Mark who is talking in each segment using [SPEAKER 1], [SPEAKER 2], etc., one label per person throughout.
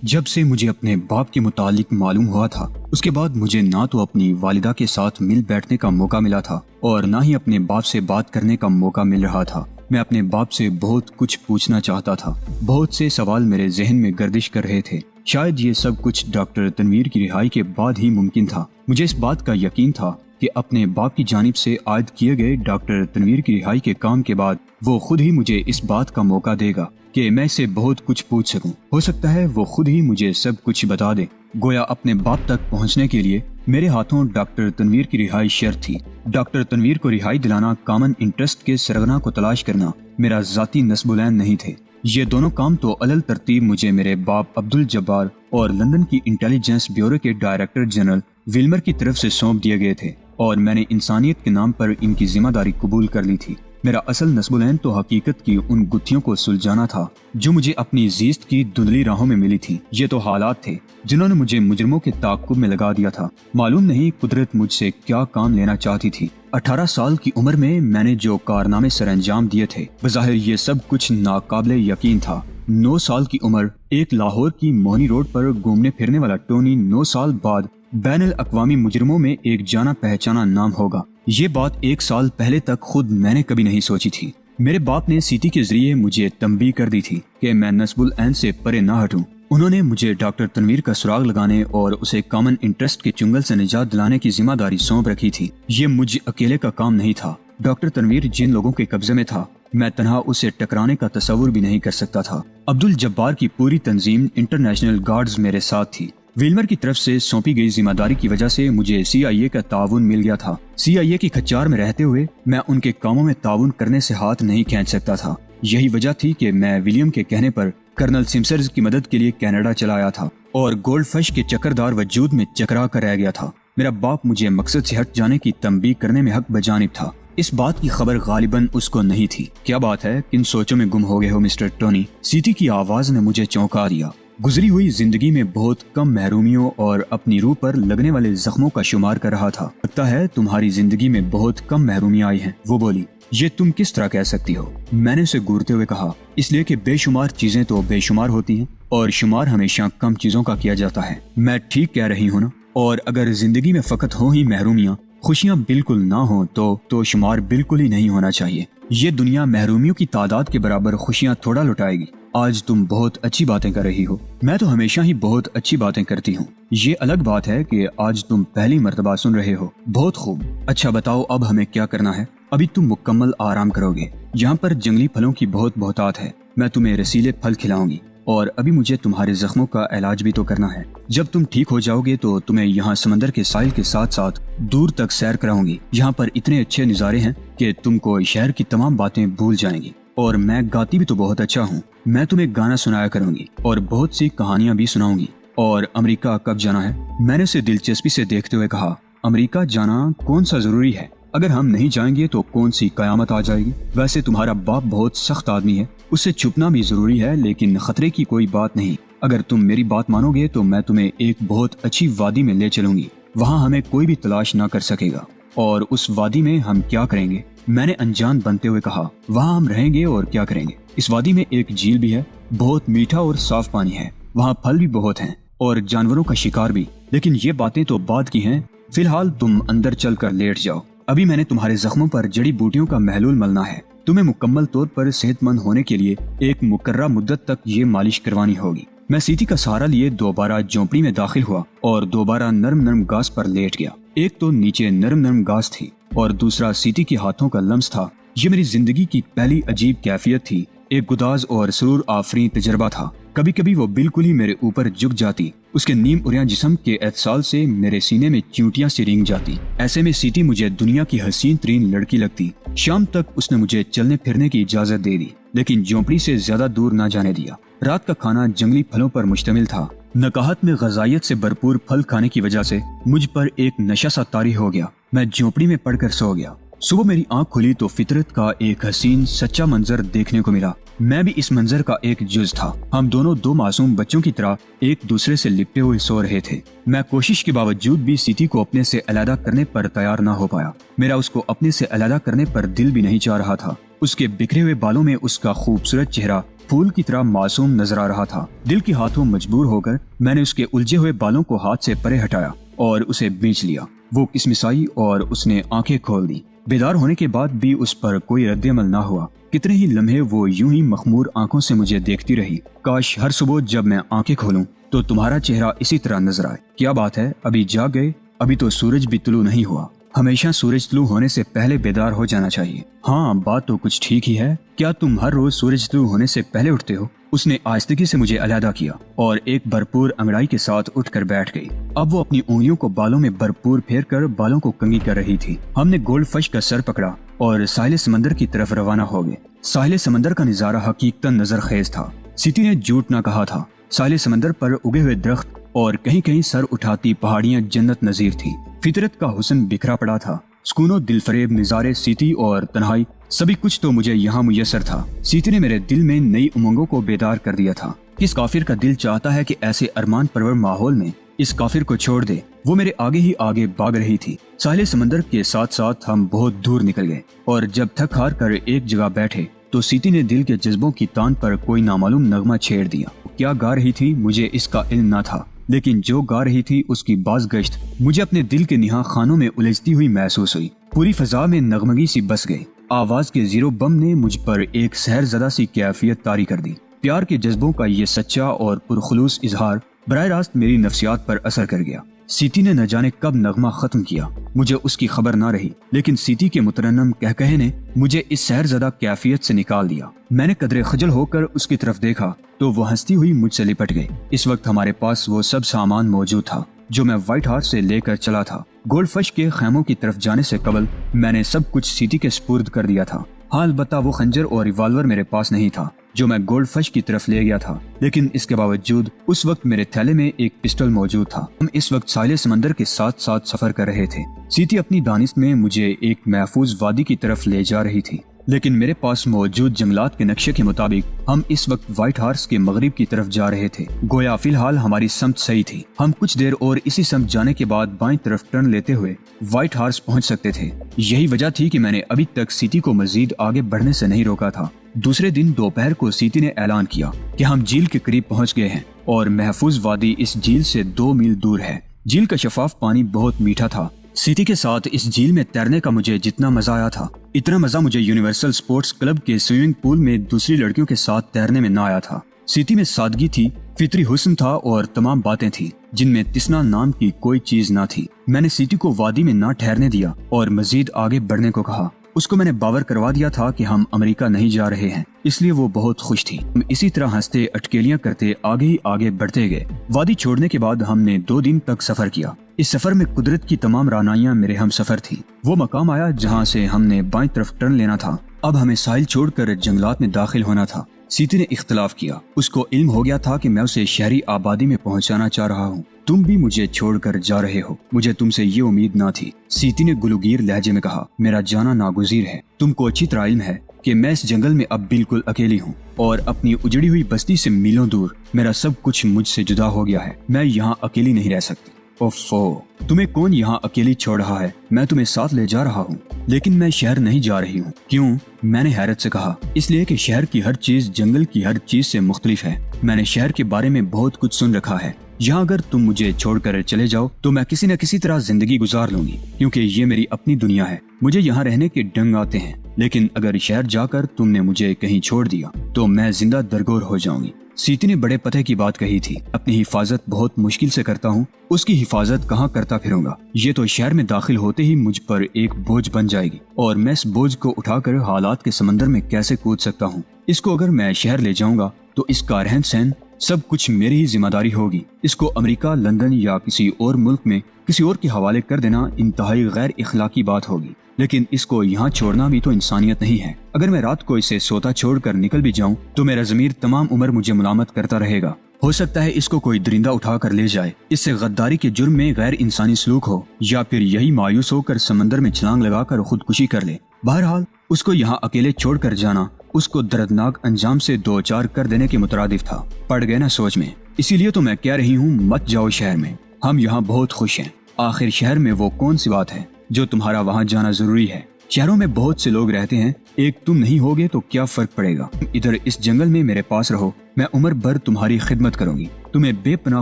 [SPEAKER 1] جب سے مجھے اپنے باپ کے متعلق معلوم ہوا تھا اس کے بعد مجھے نہ تو اپنی والدہ کے ساتھ مل بیٹھنے کا موقع ملا تھا اور نہ ہی اپنے باپ سے بات کرنے کا موقع مل رہا تھا۔ میں اپنے باپ سے بہت کچھ پوچھنا چاہتا تھا، بہت سے سوال میرے ذہن میں گردش کر رہے تھے۔ شاید یہ سب کچھ ڈاکٹر تنویر کی رہائی کے بعد ہی ممکن تھا۔ مجھے اس بات کا یقین تھا کہ اپنے باپ کی جانب سے عائد کیے گئے ڈاکٹر تنویر کی رہائی کے کام کے بعد وہ خود ہی مجھے اس بات کا موقع دے گا کہ میں اسے بہت کچھ پوچھ سکوں۔ ہو سکتا ہے وہ خود ہی مجھے سب کچھ بتا دے۔ گویا اپنے باپ تک پہنچنے کے لیے میرے ہاتھوں ڈاکٹر تنویر کی رہائی شرط تھی۔ ڈاکٹر تنویر کو رہائی دلانا، کامن انٹرسٹ کے سرغنہ کو تلاش کرنا میرا ذاتی نصب العین نہیں تھے۔ یہ دونوں کام تو علل ترتیب مجھے میرے باپ عبدالجبار اور لندن کی انٹیلیجنس بیورو کے ڈائریکٹر جنرل ویلمر کی طرف سے سونپ دیے گئے تھے اور میں نے انسانیت کے نام پر ان کی ذمہ داری قبول کر لی تھی۔ میرا اصل نصب العین تو حقیقت کی ان گتھیوں کو سلجھانا تھا جو مجھے اپنی زیست کی دھندلی راہوں میں ملی تھی۔ یہ تو حالات تھے جنہوں نے مجھے مجرموں کے تعاقب میں لگا دیا تھا۔ معلوم نہیں قدرت مجھ سے کیا کام لینا چاہتی تھی۔ 18 سال کی عمر میں میں نے جو کارنامے سر انجام دیے تھے، بظاہر یہ سب کچھ ناقابل یقین تھا۔ 9 سال کی عمر، ایک لاہور کی موہنی روڈ پر گھومنے پھرنے والا ٹونی 9 سال بعد بین الاقوامی مجرموں میں ایک جانا پہچانا نام ہوگا۔ یہ بات 1 سال پہلے تک خود میں نے کبھی نہیں سوچی تھی۔ میرے باپ نے سیٹی کے ذریعے مجھے تنبیہ کر دی تھی کہ میں نصب العین سے پرے نہ ہٹوں۔ انہوں نے مجھے ڈاکٹر تنویر کا سراغ لگانے اور اسے کامن انٹرسٹ کے چنگل سے نجات دلانے کی ذمہ داری سونپ رکھی تھی۔ یہ مجھ اکیلے کا کام نہیں تھا۔ ڈاکٹر تنویر جن لوگوں کے قبضے میں تھا، میں تنہا اسے ٹکرانے کا تصور بھی نہیں کر سکتا تھا۔ عبدالجبار کی پوری تنظیم انٹرنیشنل گارڈز میرے ساتھ تھی۔ ویلمر کی طرف سے سونپی گئی ذمہ داری کی وجہ سے مجھے CIA کا تعاون مل گیا تھا۔ CIA کی کھچار میں رہتے ہوئے میں ان کے کاموں میں تعاون کرنے سے ہاتھ نہیں کھینچ سکتا تھا۔ یہی وجہ تھی کہ میں ولیم کے کہنے پر کرنل سمسرز کی مدد کے لیے کینیڈا چلا آیا تھا اور گولڈ فش کے چکردار وجود میں چکرا کر رہ گیا تھا۔ میرا باپ مجھے مقصد سے ہٹ جانے کی تنبیہ کرنے میں حق بجانب تھا۔ اس بات کی خبر غالباً اس کو نہیں تھی۔ کیا بات ہے، کن سوچوں میں گم ہو گئے ہو مسٹر ٹونی؟ سیٹی کی آواز نے مجھے چونکا دیا۔ گزری ہوئی زندگی میں بہت کم محرومیوں اور اپنی روح پر لگنے والے زخموں کا شمار کر رہا تھا۔ لگتا ہے تمہاری زندگی میں بہت کم محرومیاں آئی ہیں، وہ بولی۔ یہ تم کس طرح کہہ سکتی ہو؟ میں نے اسے گورتے ہوئے کہا، اس لیے کہ بے شمار چیزیں تو بے شمار ہوتی ہیں اور شمار ہمیشہ کم چیزوں کا کیا جاتا ہے۔ میں ٹھیک کہہ رہی ہوں نا؟ اور اگر زندگی میں فقط ہوں ہی محرومیاں، خوشیاں بالکل نہ ہوں تو شمار بالکل ہی نہیں ہونا چاہیے۔ یہ دنیا محرومیوں کی تعداد کے برابر خوشیاں تھوڑا لٹائے گی۔ آج تم بہت اچھی باتیں کر رہی ہو۔ میں تو ہمیشہ ہی بہت اچھی باتیں کرتی ہوں۔ یہ الگ بات ہے کہ آج تم پہلی مرتبہ سن رہے ہو۔ بہت خوب، اچھا بتاؤ اب ہمیں کیا کرنا ہے؟ ابھی تم مکمل آرام کرو گے۔ یہاں پر جنگلی پھلوں کی بہت بہتات ہے۔ میں تمہیں رسیلے پھل کھلاؤں گی اور ابھی مجھے تمہارے زخموں کا علاج بھی تو کرنا ہے۔ جب تم ٹھیک ہو جاؤ گے تو تمہیں یہاں سمندر کے ساحل کے ساتھ ساتھ دور تک سیر کراؤں گی۔ یہاں پر اتنے اچھے نظارے ہیں کہ تم کو شہر کی تمام باتیں بھول جائیں گی۔ اور میں گاتی بھی تو بہت اچھا ہوں۔ میں تمہیں گانا سنایا کروں گی اور بہت سی کہانیاں بھی سناؤں گی۔ اور امریکہ کب جانا ہے؟ میں نے اسے دلچسپی سے دیکھتے ہوئے کہا، امریکہ جانا کون سا ضروری ہے؟ اگر ہم نہیں جائیں گے تو کون سی قیامت آ جائے گی؟ ویسے تمہارا باپ بہت سخت آدمی ہے، اسے چھپنا بھی ضروری ہے، لیکن خطرے کی کوئی بات نہیں۔ اگر تم میری بات مانو گے تو میں تمہیں ایک بہت اچھی وادی میں لے چلوں گی۔ وہاں ہمیں کوئی بھی تلاش نہ کر سکے گا۔ اور اس وادی میں ہم کیا کریں گے؟ میں نے انجان بنتے ہوئے کہا، وہاں ہم رہیں گے اور کیا کریں گے۔ اس وادی میں ایک جھیل بھی ہے، بہت میٹھا اور صاف پانی ہے، وہاں پھل بھی بہت ہیں اور جانوروں کا شکار بھی۔ لیکن یہ باتیں تو بعد کی ہیں، فی الحال تم اندر چل کر لیٹ جاؤ۔ ابھی میں نے تمہارے زخموں پر جڑی بوٹیوں کا محلول ملنا ہے۔ تمہیں مکمل طور پر صحت مند ہونے کے لیے ایک مقررہ مدت تک یہ مالش کروانی ہوگی۔ میں سیٹی کا سہارا لیے دوبارہ جھونپڑی میں داخل ہوا اور دوبارہ نرم نرم گھاس پر لیٹ گیا۔ ایک تو نیچے نرم نرم گھاس تھی اور دوسرا سیٹی کے ہاتھوں کا لمس تھا۔ یہ میری زندگی کی پہلی عجیب کیفیت تھی، ایک گداز اور سرور آفریں تجربہ تھا۔ کبھی کبھی وہ بالکل ہی میرے اوپر جھک جاتی، اس کے نیم اریاں جسم کے اتصال سے میرے سینے میں چیونٹیاں سی رینگ جاتی۔ ایسے میں سیٹی مجھے دنیا کی حسین ترین لڑکی لگتی۔ شام تک اس نے مجھے چلنے پھرنے کی اجازت دے دی، لیکن جھونپڑی سے زیادہ دور نہ جانے دیا۔ رات کا کھانا جنگلی پھلوں پر مشتمل تھا۔ نکاحت میں غذائیت سے بھرپور پھل کھانے کی وجہ سے مجھ پر ایک نشہ سا طاری ہو گیا۔ میں جھونپڑی میں پڑ کر سو گیا۔ صبح میری آنکھ کھلی تو فطرت کا ایک حسین سچا منظر دیکھنے کو ملا۔ میں بھی اس منظر کا ایک جز تھا۔ ہم دونوں دو معصوم بچوں کی طرح ایک دوسرے سے لپٹے ہوئے سو رہے تھے۔ میں کوشش کے باوجود بھی سیٹی کو اپنے سے علیحدہ کرنے پر تیار نہ ہو پایا۔ میرا اس کو اپنے سے علیحدہ کرنے پر دل بھی نہیں چاہ رہا تھا۔ اس کے بکھرے ہوئے بالوں میں اس کا خوبصورت چہرہ پھول کی طرح معصوم نظر آ رہا تھا۔ دل کے ہاتھوں مجبور ہو کر میں نے اس کے الجھے ہوئے بالوں کو ہاتھ سے پرے ہٹایا اور اسے بیچ لیا۔ وہ کسمسائی اور اس نے آنکھیں کھول دی۔ بیدار ہونے کے بعد بھی اس پر کوئی رد عمل نہ ہوا۔ کتنے ہی لمحے وہ یوں ہی مخمور آنکھوں سے مجھے دیکھتی رہی۔ کاش ہر صبح جب میں آنکھیں کھولوں تو تمہارا چہرہ اسی طرح نظر آئے۔ کیا بات ہے، ابھی جاگ گئے؟ ابھی تو سورج بھی طلوع نہیں ہوا۔ ہمیشہ سورج طلوع ہونے سے پہلے بیدار ہو جانا چاہیے۔ ہاں، بات تو کچھ ٹھیک ہی ہے۔ کیا تم ہر روز سورج طلوع ہونے سے پہلے اٹھتے ہو؟ اس نے آہستگی سے مجھے علیحدہ کیا اور ایک بھرپور انگڑائی کے ساتھ اٹھ کر بیٹھ گئی۔ اب وہ اپنی انگلیوں کو بالوں میں بھرپور پھیر کر بالوں کو کنگھی کر رہی تھی۔ ہم نے گولڈ فش کا سر پکڑا اور ساحل سمندر کی طرف روانہ ہو گئے۔ ساحل سمندر کا نظارہ حقیقتاً نظر خیز تھا۔ سیٹی نے جھوٹ نہ کہا تھا۔ ساحل سمندر پر اگے ہوئے درخت اور کہیں کہیں سر اٹھاتی پہاڑیاں جنت نظیر تھی۔ فطرت کا حسن بکھرا پڑا تھا۔ سکون و دل فریب نظارے، سیٹی اور تنہائی، سبھی کچھ تو مجھے یہاں میسر تھا۔ سیٹی نے میرے دل میں نئی امنگوں کو بیدار کر دیا تھا۔ کس کافر کا دل چاہتا ہے کہ ایسے ارمان پرور ماحول میں اس کافر کو چھوڑ دے؟ وہ میرے آگے ہی آگے بھاگ رہی تھی۔ ساحل سمندر کے ساتھ ساتھ ہم بہت دور نکل گئے اور جب تھک ہار کر ایک جگہ بیٹھے تو سیٹی نے دل کے جذبوں کی تان پر کوئی نامعلوم نغمہ چھیڑ دیا۔ کیا گا رہی تھی مجھے اس کا علم نہ تھا، لیکن جو گا رہی تھی اس کی باز گشت مجھے اپنے دل کے نہا خانوں میں الجھتی ہوئی محسوس ہوئی۔ پوری فضا میں نغمگی سی بس گئی۔ آواز کے زیرو بم نے مجھ پر ایک سحر زدہ سی کیفیت طاری کر دی۔ پیار کے جذبوں کا یہ سچا اور پرخلوص اظہار براہ راست میری نفسیات پر اثر کر گیا۔ سیٹی نے نہ جانے کب نغمہ ختم کیا، مجھے اس کی خبر نہ رہی، لیکن سیٹی کے مترنم کہکہے نے مجھے اس سحر زدہ کیفیت سے نکال دیا۔ میں نے قدرے خجل ہو کر اس کی طرف دیکھا تو وہ ہنستی ہوئی مجھ سے لپٹ گئی۔ اس وقت ہمارے پاس وہ سب سامان موجود تھا جو میں وائٹ ہارس سے لے کر چلا تھا۔ گولڈ فش کے خیموں کی طرف جانے سے قبل میں نے سب کچھ سیٹی کے سپرد کر دیا تھا۔ ہاں، البتہ وہ خنجر اور ریوالور میرے پاس نہیں تھا جو میں گولڈ فش کی طرف لے گیا تھا، لیکن اس کے باوجود اس وقت میرے تھیلے میں ایک پسٹل موجود تھا۔ ہم اس وقت ساحل سمندر کے ساتھ ساتھ سفر کر رہے تھے۔ سیٹی اپنی دانست میں مجھے ایک محفوظ وادی کی طرف لے جا رہی تھی، لیکن میرے پاس موجود جنگلات کے نقشے کے مطابق ہم اس وقت وائٹ ہارس کے مغرب کی طرف جا رہے تھے۔ گویا فی الحال ہماری سمت صحیح تھی۔ ہم کچھ دیر اور اسی سمت جانے کے بعد بائیں طرف ٹرن لیتے ہوئے وائٹ ہارس پہنچ سکتے تھے۔ یہی وجہ تھی کہ میں نے ابھی تک سیٹی کو مزید آگے بڑھنے سے نہیں روکا تھا۔ دوسرے دن دوپہر کو سیٹی نے اعلان کیا کہ ہم جھیل کے قریب پہنچ گئے ہیں اور محفوظ وادی اس جھیل سے 2 میل دور ہے۔ جھیل کا شفاف پانی بہت میٹھا تھا۔ سیٹی کے ساتھ اس جھیل میں تیرنے کا مجھے جتنا مزہ آیا تھا، اتنا مزہ مجھے یونیورسل سپورٹس کلب کے سوئمنگ پول میں دوسری لڑکیوں کے ساتھ تیرنے میں نہ آیا تھا۔ سیٹی میں سادگی تھی، فطری حسن تھا اور تمام باتیں تھیں جن میں تسنا نام کی کوئی چیز نہ تھی۔ میں نے سیٹی کو وادی میں نہ ٹھہرنے دیا اور مزید آگے بڑھنے کو کہا۔ اس کو میں نے باور کروا دیا تھا کہ ہم امریکہ نہیں جا رہے ہیں، اس لیے وہ بہت خوش تھی۔ ہم اسی طرح ہنستے اٹکیلیاں کرتے آگے ہی آگے بڑھتے گئے۔ وادی چھوڑنے کے بعد ہم نے 2 دن تک سفر کیا۔ اس سفر میں قدرت کی تمام رعنائیاں میرے ہم سفر تھی۔ وہ مقام آیا جہاں سے ہم نے بائیں طرف ٹرن لینا تھا۔ اب ہمیں ساحل چھوڑ کر جنگلات میں داخل ہونا تھا۔ سیٹی نے اختلاف کیا۔ اس کو علم ہو گیا تھا کہ میں اسے شہری آبادی میں پہنچانا چاہ رہا ہوں۔ تم بھی مجھے چھوڑ کر جا رہے ہو، مجھے تم سے یہ امید نہ تھی، سیٹی نے گلوگیر لہجے میں کہا۔ میرا جانا ناگزیر ہے۔ تم کو اچھی طرح علم ہے کہ میں اس جنگل میں اب بالکل اکیلی ہوں اور اپنی اجڑی ہوئی بستی سے میلوں دور میرا سب کچھ مجھ سے جدا ہو گیا ہے۔ میں یہاں اکیلی نہیں رہ سکتی۔ اوفو، تمہیں کون یہاں اکیلی چھوڑ رہا ہے؟ میں تمہیں ساتھ لے جا رہا ہوں، لیکن میں شہر نہیں جا رہی ہوں۔ کیوں؟ میں نے حیرت سے کہا۔ اس لیے کہ شہر کی ہر چیز جنگل کی ہر چیز سے مختلف ہے۔ میں نے شہر کے بارے میں بہت کچھ سن رکھا ہے۔ یہاں اگر تم مجھے چھوڑ کر چلے جاؤ تو میں کسی نہ کسی طرح زندگی گزار لوں گی، کیونکہ یہ میری اپنی دنیا ہے۔ مجھے یہاں رہنے کے ڈنگ آتے ہیں، لیکن اگر شہر جا کر تم نے مجھے کہیں چھوڑ دیا تو میں زندہ درگور ہو جاؤں گی۔ سیٹی نے بڑے پتے کی بات کہی تھی۔ اپنی حفاظت بہت مشکل سے کرتا ہوں، اس کی حفاظت کہاں کرتا پھروں گا؟ یہ تو شہر میں داخل ہوتے ہی مجھ پر ایک بوجھ بن جائے گی، اور میں اس بوجھ کو اٹھا کر حالات کے سمندر میں کیسے کود سکتا ہوں؟ اس کو اگر میں شہر لے جاؤں گا تو اس کا رہن سہن سب کچھ میری ہی ذمہ داری ہوگی۔ اس کو امریکہ، لندن یا کسی اور ملک میں کسی اور کے حوالے کر دینا انتہائی غیر اخلاقی بات ہوگی، لیکن اس کو یہاں چھوڑنا بھی تو انسانیت نہیں ہے۔ اگر میں رات کو اسے سوتا چھوڑ کر نکل بھی جاؤں تو میرا ضمیر تمام عمر مجھے ملامت کرتا رہے گا۔ ہو سکتا ہے اس کو کوئی درندہ اٹھا کر لے جائے، اس سے غداری کے جرم میں غیر انسانی سلوک ہو، یا پھر یہی مایوس ہو کر سمندر میں چھلانگ لگا کر خودکشی کر لے۔ بہرحال اس کو یہاں اکیلے چھوڑ کر جانا اس کو دردناک انجام سے دوچار کر دینے کے مترادف تھا۔ پڑ گئے نا سوچ میں؟ اسی لیے تو میں کہہ رہی ہوں مت جاؤ شہر میں، ہم یہاں بہت خوش ہیں۔ آخر شہر میں وہ کون سی بات ہے جو تمہارا وہاں جانا ضروری ہے؟ شہروں میں بہت سے لوگ رہتے ہیں ایک تم نہیں ہوگے تو کیا فرق پڑے گا؟ ادھر اس جنگل میں میرے پاس رہو، میں عمر بھر تمہاری خدمت کروں گی، تمہیں بے پناہ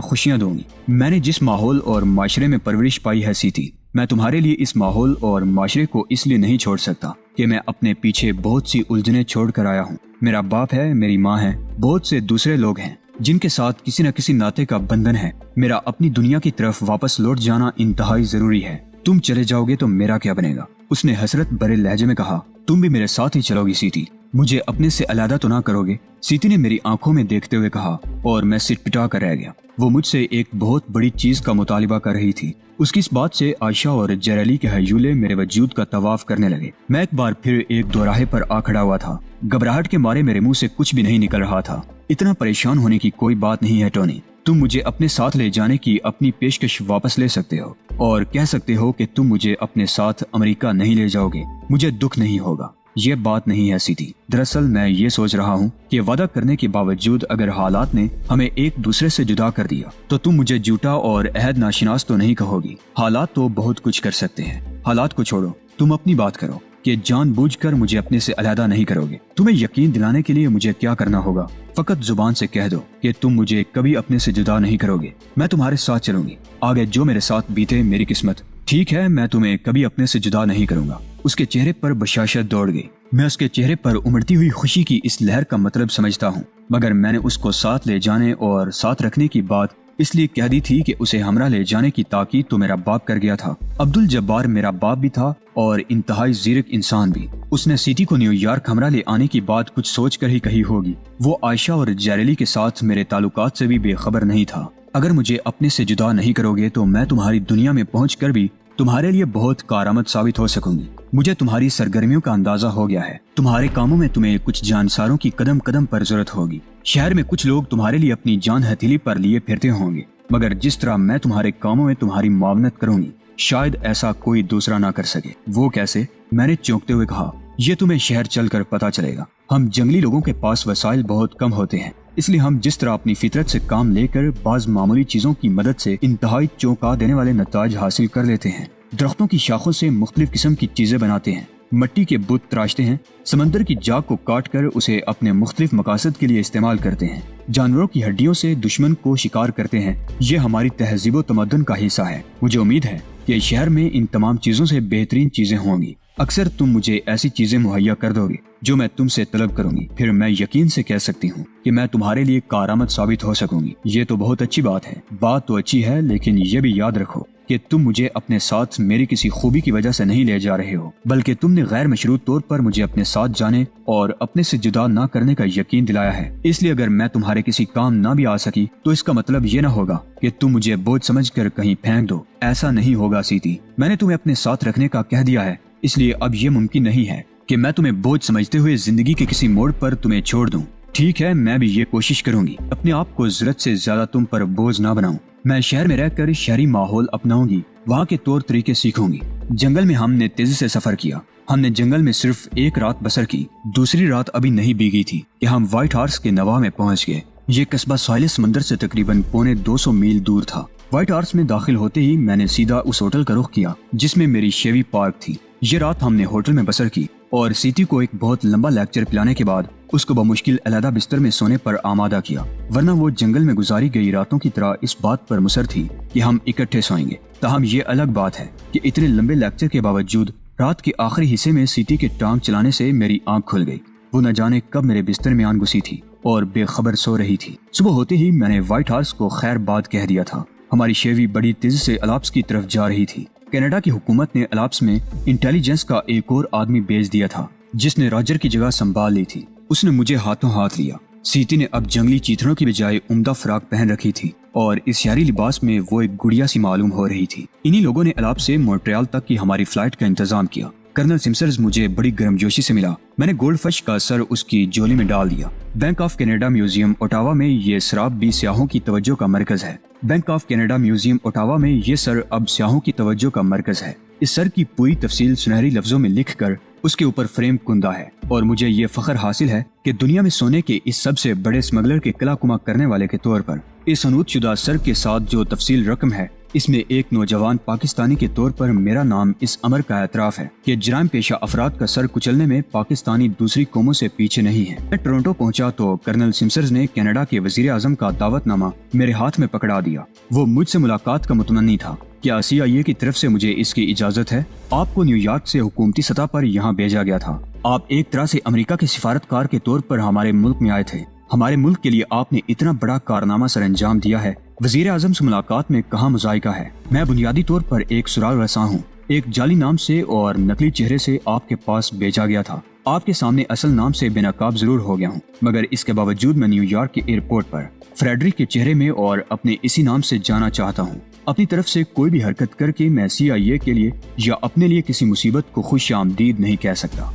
[SPEAKER 1] خوشیاں دوں گی۔ میں نے جس ماحول اور معاشرے میں پرورش پائی ہے سیتی، میں تمہارے لیے اس ماحول اور معاشرے کو اس لیے نہیں چھوڑ سکتا کہ میں اپنے پیچھے بہت سی الجھنیں چھوڑ کر آیا ہوں۔ میرا باپ ہے، میری ماں ہے، بہت سے دوسرے لوگ ہیں جن کے ساتھ کسی نہ کسی ناطے کا بندھن ہے۔ میرا اپنی دنیا کی طرف واپس لوٹ جانا انتہائی ضروری ہے۔ تم چلے جاؤ گے تو میرا کیا بنے گا؟ اس نے حسرت بھرے لہجے میں کہا۔ تم بھی میرے ساتھ ہی چلو گی سیتی، مجھے اپنے سے علیحدہ تو نہ کرو گے؟ سیتی نے میری آنکھوں میں دیکھتے ہوئے کہا، اور میں سٹ پٹا کر رہ گیا۔ وہ مجھ سے ایک بہت بڑی چیز کا مطالبہ کر رہی تھی۔ اس کی اس بات سے عائشہ اور جیریلی کے ہیولے میرے وجود کا طواف کرنے لگے۔ میں ایک بار پھر ایک دوراہے پر آ کھڑا ہوا تھا۔ گھبراہٹ کے مارے میرے منہ سے کچھ بھی نہیں نکل رہا تھا۔ اتنا پریشان ہونے کی کوئی بات نہیں ہے ٹونی، تم مجھے اپنے ساتھ لے جانے کی اپنی پیشکش واپس لے سکتے ہو اور کہہ سکتے ہو کہ تم مجھے اپنے ساتھ امریکہ نہیں لے جاؤ گے، مجھے دکھ نہیں ہوگا۔ یہ بات نہیں ہے سیتی، دراصل میں یہ سوچ رہا ہوں کہ وعدہ کرنے کے باوجود اگر حالات نے ہمیں ایک دوسرے سے جدا کر دیا تو تم مجھے جھوٹا اور عہد ناشناس تو نہیں کہو گی۔ حالات تو بہت کچھ کر سکتے ہیں، حالات کو چھوڑو، تم اپنی بات کرو کہ جان بوجھ کر مجھے اپنے سے علیحدہ نہیں کرو گے۔ تمہیں یقین دلانے کے لیے مجھے کیا کرنا ہوگا؟ فقط زبان سے کہہ دو کہ تم مجھے کبھی اپنے سے جدا نہیں کرو گے، میں تمہارے ساتھ چلوں گی، آگے جو میرے ساتھ بیتے میری قسمت۔ ٹھیک ہے، میں تمہیں کبھی اپنے سے جدا نہیں کروں گا۔ اس کے چہرے پر بشاشت دوڑ گئی۔ میں اس کے چہرے پر امڑتی ہوئی خوشی کی اس لہر کا مطلب سمجھتا ہوں، مگر میں نے اس کو ساتھ لے جانے اور ساتھ رکھنے کی بات اس لیے کہہ دی تھی کہ اسے ہمراہ لے جانے کی تاکید تو میرا باپ کر گیا تھا۔ عبدالجبار میرا باپ بھی تھا اور انتہائی زیرک انسان بھی۔ اس نے سیتی کو نیو یارک ہمراہ لے آنے کی بات کچھ سوچ کر ہی کہی ہوگی۔ وہ عائشہ اور جیریلی کے ساتھ میرے تعلقات سے بھی بے خبر نہیں تھا۔ اگر مجھے اپنے سے جدا نہیں کرو گے تو میں تمہاری دنیا میں پہنچ کر بھی تمہارے لیے بہت کارآمد ثابت ہو سکوں گی۔ مجھے تمہاری سرگرمیوں کا اندازہ ہو گیا ہے۔ تمہارے کاموں میں تمہیں کچھ جانساروں کی قدم قدم پر ضرورت ہوگی۔ شہر میں کچھ لوگ تمہارے لیے اپنی جان ہتھیلی پر لیے پھرتے ہوں گے، مگر جس طرح میں تمہارے کاموں میں تمہاری معاونت کروں گی شاید ایسا کوئی دوسرا نہ کر سکے۔ وہ کیسے؟ میں نے چونکتے ہوئے کہا، یہ تمہیں شہر چل کر پتا چلے گا۔ ہم جنگلی لوگوں کے پاس وسائل بہت کم ہوتے ہیں، اس لیے ہم جس طرح اپنی فطرت سے کام لے کر بعض معمولی چیزوں کی مدد سے انتہائی چونکا دینے والے نتائج حاصل کر لیتے ہیں۔ درختوں کی شاخوں سے مختلف قسم کی چیزیں بناتے ہیں، مٹی کے بت تراشتے ہیں، سمندر کی جاگ کو کاٹ کر اسے اپنے مختلف مقاصد کے لیے استعمال کرتے ہیں، جانوروں کی ہڈیوں سے دشمن کو شکار کرتے ہیں۔ یہ ہماری تہذیب و تمدن کا حصہ ہے۔ مجھے امید ہے کہ شہر میں ان تمام چیزوں سے بہترین چیزیں ہوں گی۔ اکثر تم مجھے ایسی چیزیں مہیا کر دو گے جو میں تم سے طلب کروں گی، پھر میں یقین سے کہہ سکتی ہوں کہ میں تمہارے لیے کارآمد ثابت ہو سکوں گی۔ یہ تو بہت اچھی بات ہے، بات تو اچھی ہے، لیکن یہ بھی یاد رکھو کہ تم مجھے اپنے ساتھ میری کسی خوبی کی وجہ سے نہیں لے جا رہے ہو، بلکہ تم نے غیر مشروط طور پر مجھے اپنے ساتھ جانے اور اپنے سے جدا نہ کرنے کا یقین دلایا ہے۔ اس لیے اگر میں تمہارے کسی کام نہ بھی آ سکی تو اس کا مطلب یہ نہ ہوگا کہ تم مجھے بوجھ سمجھ کر کہیں پھینک دو۔ ایسا نہیں ہوگا سیتی، میں نے تمہیں اپنے ساتھ رکھنے کا کہہ دیا ہے، اس لیے اب یہ ممکن نہیں ہے کہ میں تمہیں بوجھ سمجھتے ہوئے زندگی کے کسی موڑ پر تمہیں چھوڑ دوں۔ ٹھیک ہے، میں بھی یہ کوشش کروں گی اپنے آپ کو ضرورت سے زیادہ تم پر بوجھ نہ بناؤں۔ میں شہر میں رہ کر شہری ماحول اپناؤں گی، وہاں کے طور طریقے سیکھوں گی۔ جنگل میں ہم نے تیزی سے سفر کیا، ہم نے جنگل میں صرف ایک رات بسر کی، دوسری رات ابھی نہیں بیگی تھی کہ ہم وائٹ ہارس کے نواح میں پہنچ گئے۔ یہ قصبہ ساحل سمندر سے تقریباً 250 میل دور تھا۔ وائٹ ہارس میں داخل ہوتے ہی میں نے سیدھا اس ہوٹل کا رخ کیا جس میں میری شیوی پارک تھی۔ یہ رات ہم نے ہوٹل میں بسر کی اور سیتی کو ایک بہت لمبا لیکچر پلانے کے بعد اس کو بمشکل علیحدہ بستر میں سونے پر آمادہ کیا، ورنہ وہ جنگل میں گزاری گئی راتوں کی طرح اس بات پر مصر تھی کہ ہم اکٹھے سوئیں گے۔ تاہم یہ الگ بات ہے کہ اتنے لمبے لیکچر کے باوجود رات کے آخری حصے میں سیتی کے ٹانگ چلانے سے میری آنکھ کھل گئی۔ وہ نہ جانے کب میرے بستر میں آن گھسی تھی اور بے خبر سو رہی تھی۔ صبح ہوتے ہی میں نے وائٹ ہارس کو خیر بات کہہ دیا تھا۔ ہماری شیوی بڑی تیزی سے الاپس کی طرف جا رہی تھی۔ کینیڈا کی حکومت نے الاپس میں انٹیلیجنس کا ایک اور آدمی بھیج دیا تھا جس نے راجر کی جگہ سنبھال لی تھی۔ اس نے مجھے ہاتھوں ہاتھ لیا۔ سیتی نے اب جنگلی چیتروں کی بجائے عمدہ فراق پہن رکھی تھی اور اس شہری لباس میں وہ ایک گڑیا سی معلوم ہو رہی تھی۔ انہی لوگوں نے الاپس سے مونٹریال تک کی ہماری فلائٹ کا انتظام کیا۔ کرنل سمسرز مجھے بڑی گرمجوشی سے ملا۔ میں نے گولڈ فش کا سر اس کی جولی میں ڈال دیا۔ Bank of Canada museum Ottawa میں یہ سراب بھی سیاحوں کی توجہ کا مرکز ہے۔ Bank of Canada museum Ottawa میں یہ سر اب سیاحوں کی توجہ کا مرکز ہے۔ اس سر کی پوری تفصیل سنہری لفظوں میں لکھ کر اس کے اوپر فریم کندہ ہے، اور مجھے یہ فخر حاصل ہے کہ دنیا میں سونے کے اس سب سے بڑے اسمگلر کے قلع کما کرنے والے کے طور پر اس انوت شدہ سر کے ساتھ جو تفصیل رقم ہے اس میں ایک نوجوان پاکستانی کے طور پر میرا نام اس امر کا اعتراف ہے کہ جرائم پیشہ افراد کا سر کچلنے میں پاکستانی دوسری قوموں سے پیچھے نہیں ہے۔ میں ٹورنٹو پہنچا تو کرنل سمسرز نے کینیڈا کے وزیر اعظم کا دعوت نامہ میرے ہاتھ میں پکڑا دیا۔ وہ مجھ سے ملاقات کا متمنی تھا۔ کیا CIA کی طرف سے مجھے اس کی اجازت ہے؟ آپ کو نیو یارک سے حکومتی سطح پر یہاں بھیجا گیا تھا۔ آپ ایک طرح سے امریکہ کے سفارتکار کے طور پر ہمارے ملک میں آئے تھے۔ ہمارے ملک کے لیے آپ نے اتنا بڑا کارنامہ سر انجام دیا ہے، وزیر اعظم سے ملاقات میں کہاں مذائقہ ہے؟ میں بنیادی طور پر ایک سراغ رساں ہوں۔ ایک جعلی نام سے اور نقلی چہرے سے آپ کے پاس بھیجا گیا تھا۔ آپ کے سامنے اصل نام سے بے نقاب ضرور ہو گیا ہوں، مگر اس کے باوجود میں نیو یارک کے ایئرپورٹ پر فریڈرک کے چہرے میں اور اپنے اسی نام سے جانا چاہتا ہوں۔ اپنی طرف سے کوئی بھی حرکت کر کے میں CIA کے لیے یا اپنے لیے کسی مصیبت کو خوش آمدید نہیں کہہ سکتا۔